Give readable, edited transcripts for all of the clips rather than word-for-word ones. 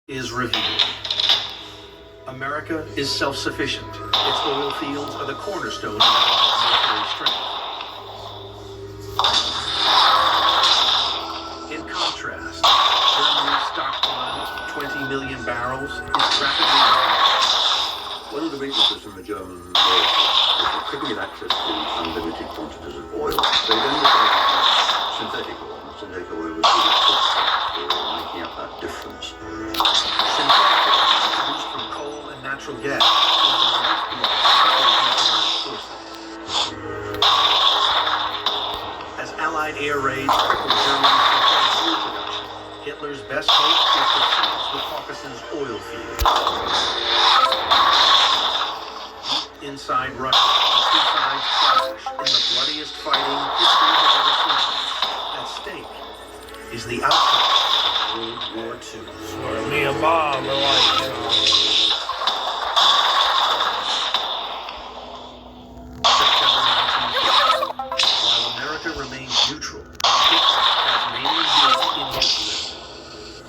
is revealed. America is self-sufficient. Its oil fields are the cornerstone of Allied military strength. In contrast, Germany's stockpile of 20 million barrels is rapidly declining. One of the weaknesses in the German military is that couldn't get access to unlimited quantities of oil. They then decided to use synthetic oil. Synthetic oil was really for making up that difference. Synthetic oil, produced from coal and natural gas, is the lifeblood of military forces. As Allied air raids crippled Germany's synthetic fuel production, Hitler's best hope was to seize the Caucasus oil fields. Inside Russia, the two sides clash in the bloodiest fighting history has ever seen. At stake is the outcome of World War II. Where me and Bob are like, September 1940. While America remains neutral, Hitler has mainly been in his grip.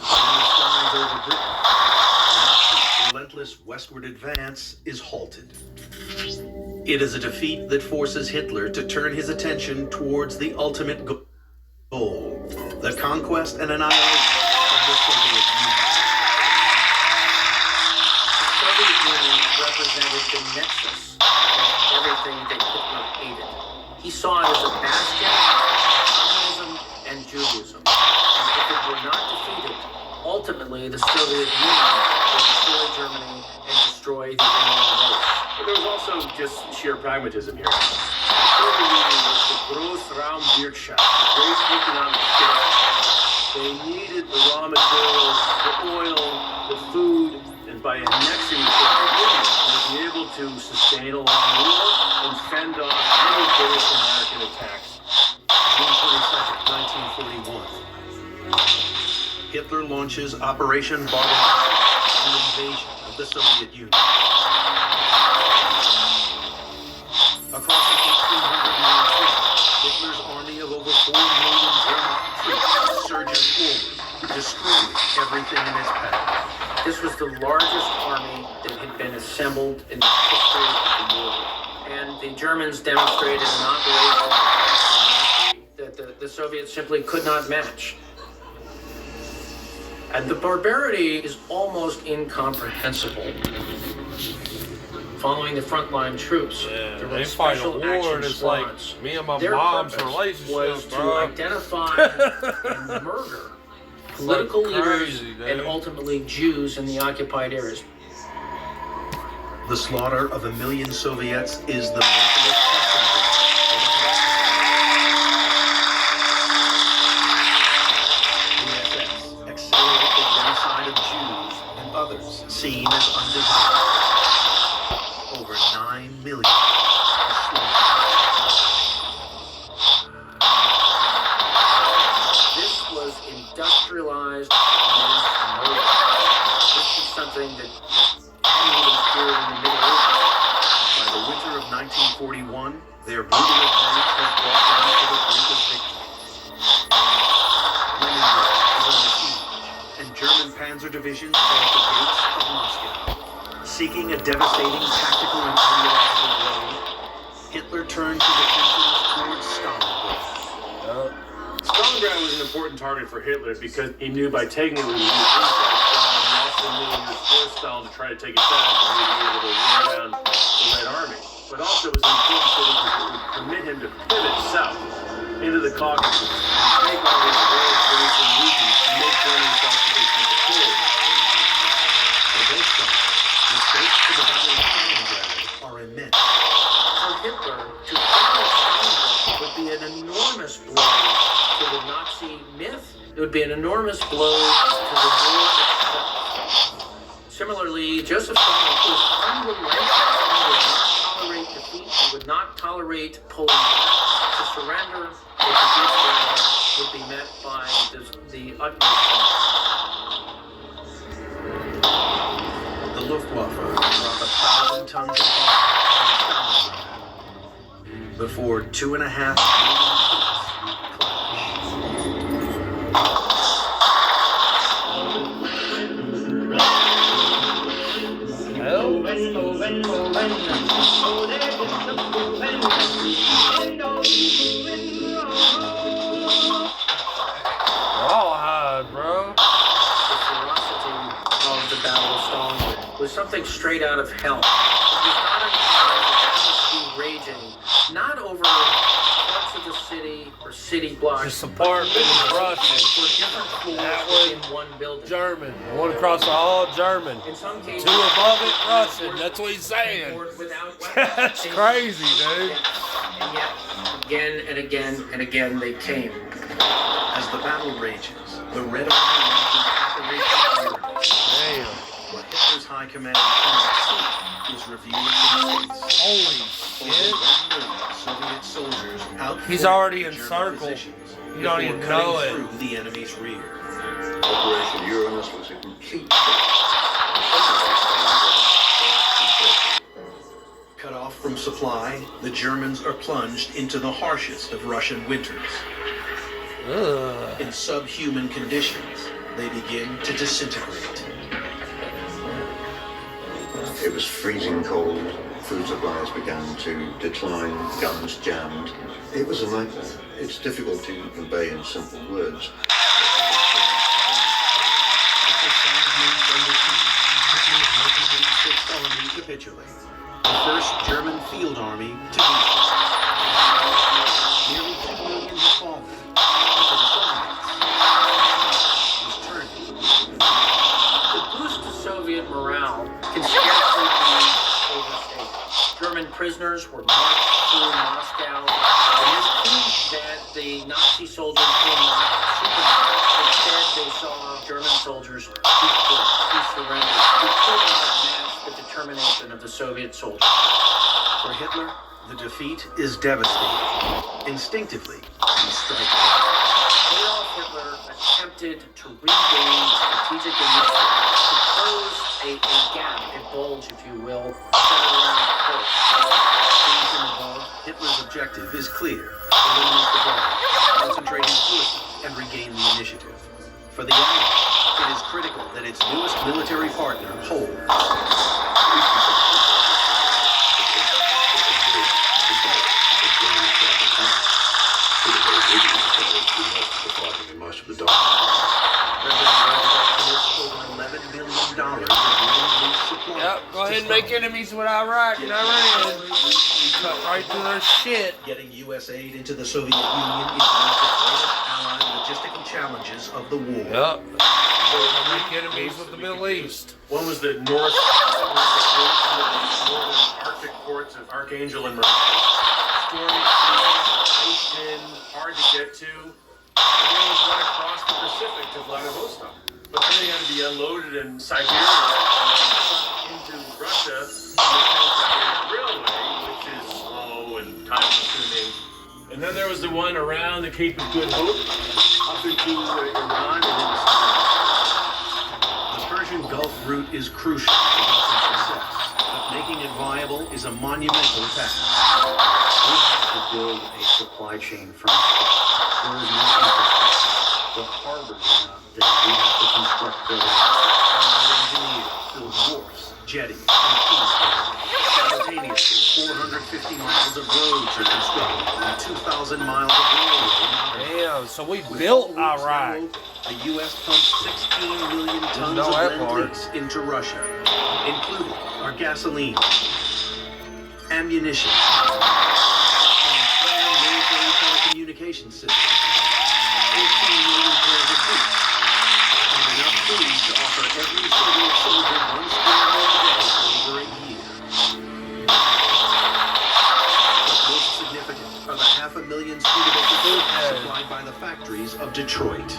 When he skies over Britain, the relentless westward advance is halted. It is a defeat that forces Hitler to turn his attention towards the ultimate goal, the conquest and annihilation of the Soviet Union. The Soviet Union represented the nexus of everything that Hitler hated. He saw it as a bastion of communism and Judaism. And if it were not defeated, ultimately the Soviet Union would destroy Germany and destroy the Aryan race. But there was also just sheer pragmatism here. The Soviet Union was the Großraumwirtschaft, the great economic scale. They needed the raw materials, the oil, the food, and by annexing the Soviet Union, they would be able to sustain a long war and fend off any British American attacks. June 22nd, 1941. Hitler launches Operation Barbarossa, the invasion of the Soviet Union. Across an 1,800-mile front, Hitler's army of over 4 million German troops surges forward, destroying everything in its path. This was the largest army that had been assembled in the history of the world. And the Germans demonstrated an operation that the Soviets simply could not match. And the barbarity is almost incomprehensible. Following the frontline troops, there were they fight a special war action and it's squads. like me and my Their mom's purpose relationship, was to bro. identify and murder political leaders and ultimately Jews in the occupied areas. The slaughter of 1 million Soviets is the merciless testing ground for the Holocaust. The SS accelerate the genocide of Jews and others seen as undesirable. Over 9 million are slaughtered. This was industrialized mass murder. This is something that hadn't even appeared in the Middle Ages. By the winter of 1941, their brutal advance has brought them to the brink of victory. Leningrad is under siege, and German panzer divisions are at the gates of Moscow. Seeking a devastating tactical and ideological blow, Hitler turned his attentions towards Stalingrad. Stalingrad was an important target for Hitler because he knew by taking it, he would inside Stalin. He also knew he would force Stalin to try to take it back and he would be able to wear down the Red Army. But also it was an important city because it would permit him to pivot south into the Caucasus and take all these oil producing regions and make Germany self-sufficient to pull. For both sides, the stakes for the Battle of Stalingrad are immense. For Hitler, to fall Stalingrad would be an enormous blow to the Nazi myth. It would be an enormous blow to the war itself. Similarly, Joseph Stalin was unrelenting. He would not tolerate defeat. He would not tolerate pulling back. To surrender or to give ground would be met by the utmost loss. The Luftwaffe dropped 1,000 tons of bombs on Stalingrad before 2.5 million troops clash. was something straight out of hell. It was not uncommon for battles to be raging, not over parts of the city or city blocks, Just apartments, Russian. or different floors That within one, one building. German. One across the hall, German. In some cases, Two above it, Russian. That's what he's saying. Without weapons. That's crazy, dude. And yet, again and again and again, they came. As the battle rages, the Red Army launches Operation Aquarius. Damn. What Hitler's high command cannot see is revealed in space. Holy Over shit. 1 million Soviet soldiers outfought He's already the German encircled. positions You don't before even cutting know it. through the enemy's rear. Operation Uranus was a complete Cut off from supply, the Germans are plunged into the harshest of Russian winters. Ugh. In subhuman conditions, they begin to disintegrate. It was freezing cold. Food supplies began to decline. Guns jammed. It was a nightmare. It's difficult to convey in simple words. After 5 months under siege, Hitler's 1986 army capitulated. The first German field army to do so. Nearly 2 million had fallen, and for the Soviets, was turning. The boost to Soviet morale can scarcely be overstated. German prisoners were marched through Moscow, and this proved that the Nazi soldiers were not supermen. Instead, they saw German soldiers who quit, who surrendered, who could not match the determination of the Soviet soldiers. For Hitler, the defeat is devastating. Instinctively, he strikes back. Adolf Hitler attempted to regain strategic initiative, to close a gap, a bulge, if you will, centered around Kursk. Things in the ball, Hitler's objective is clear: eliminate the ball, concentrate his forces, and regain the initiative. For the Allies, it is critical that its newest military partner hold. Most of the President Roosevelt commits over $11 billion of land-lease supply. Yep, go ahead and make enemies with Iraq and Iran. Cut right through their shit. Getting U.S. aid into the Soviet Union is one of the greatest allied logistical challenges of the war. Yep. Make enemies with the Middle East. One was the northern Arctic ports of Archangel and Maria. Stormy seas, iced in, hard to get to. And then was right across the Pacific to Vladivostok. But then they had to be unloaded in Siberia and trucked into Russia on the Trans-Siberian Railway, which is slow and time-consuming. And then there was the one around the Cape of Good Hope, up into Iran and into The Persian Gulf route is crucial to Russian success, but making it viable is a monumental task. We have to build a supply chain from scratch. There is no infrastructure. The harbors are not there. We have to construct buildings. Engineers build wharfs, jetties, and quays. Simultaneously, 450 miles of roads are constructed and 2,000 miles of railway. Damn, so we built Iraq. The U.S. pumped 16 million tons know of that part. Lend-Lease into Russia, including our gasoline, ammunition, and planned military telecommunications systems, 14 million pairs of boots, and enough food to offer every Soviet soldier 1 square meal a day for over a year. But most significant are the 500,000 Studebaker tires supplied by the factories of Detroit.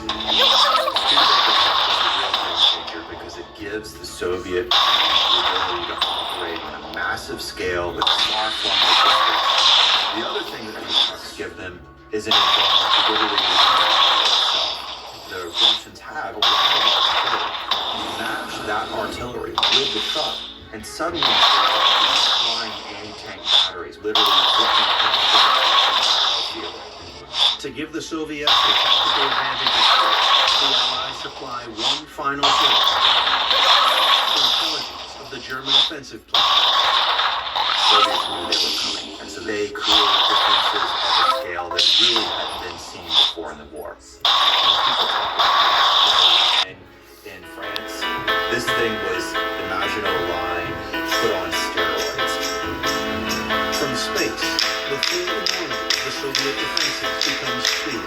because it gives the Soviet the ability to operate on a massive scale with far-flung logistics. The other thing that these trucks give them is an advantage itself. The Russians have a lot of artillery. You match that artillery with the truck, and suddenly these flying anti-tank batteries literally looking at the battlefield. To give the Soviets the tactical advantage at first, the Allies supply one final thing: intelligence of the German offensive plan. Soviets knew they were coming, and so they created defenses of a scale that really hadn't been seen before in the war. When people talk about the line in France, this thing was the vaginal line put on steroids. From space, the full enormity of the Soviet defenses becomes clear.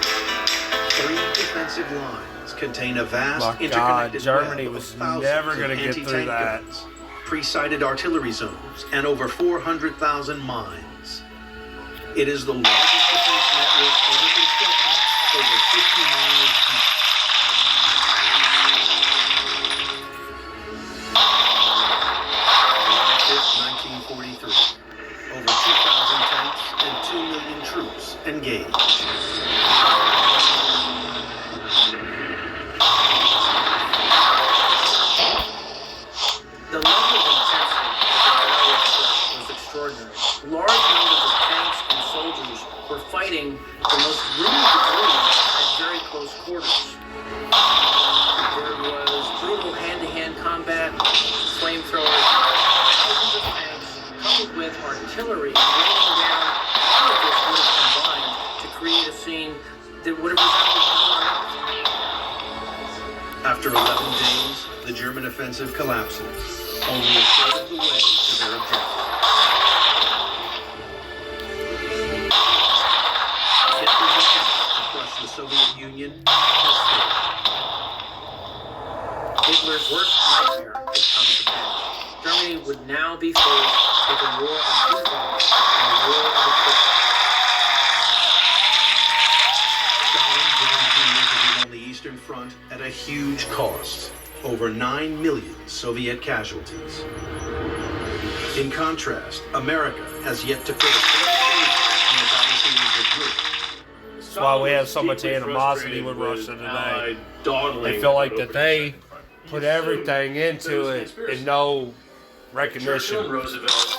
3 defensive lines contain a vast My God, interconnected Germany web of was thousands never of gonna get through anti-tank that. guns, pre-sighted artillery zones, and over 400,000 mines. It is the largest defense network ever constructed, over 50 miles deep. July 5th, 1943. Over 2,000 tanks and 2 million troops engaged. The level of intensity at the battle itself was extraordinary. Large numbers of tanks and soldiers were fighting the most brutal degree at very close quarters. There was brutal hand-to-hand combat, flamethrowers, thousands of tanks, coupled with artillery raining down. All of this would have combined to create a scene that would have resembled hell on earth. After 11 days, the German offensive collapses, only a third of the way to their objective. Hitler's attempt to crush the Soviet Union has failed. Hitler's worst nightmare had come to pass. Germany would now be faced with a war on two fronts and a war of attrition. Stalin joined Hitler on the Eastern Front at a huge cost, over 9 million Soviet casualties. In contrast, America has yet to put a full finger on the battlefield of Europe. That's why we have so much animosity with Russia today. They feel like that they put everything into it and no recognition. Roosevelt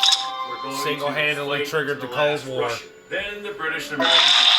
were going Single-handedly to fight triggered to the Cold last War. Russia. Then the British and Americans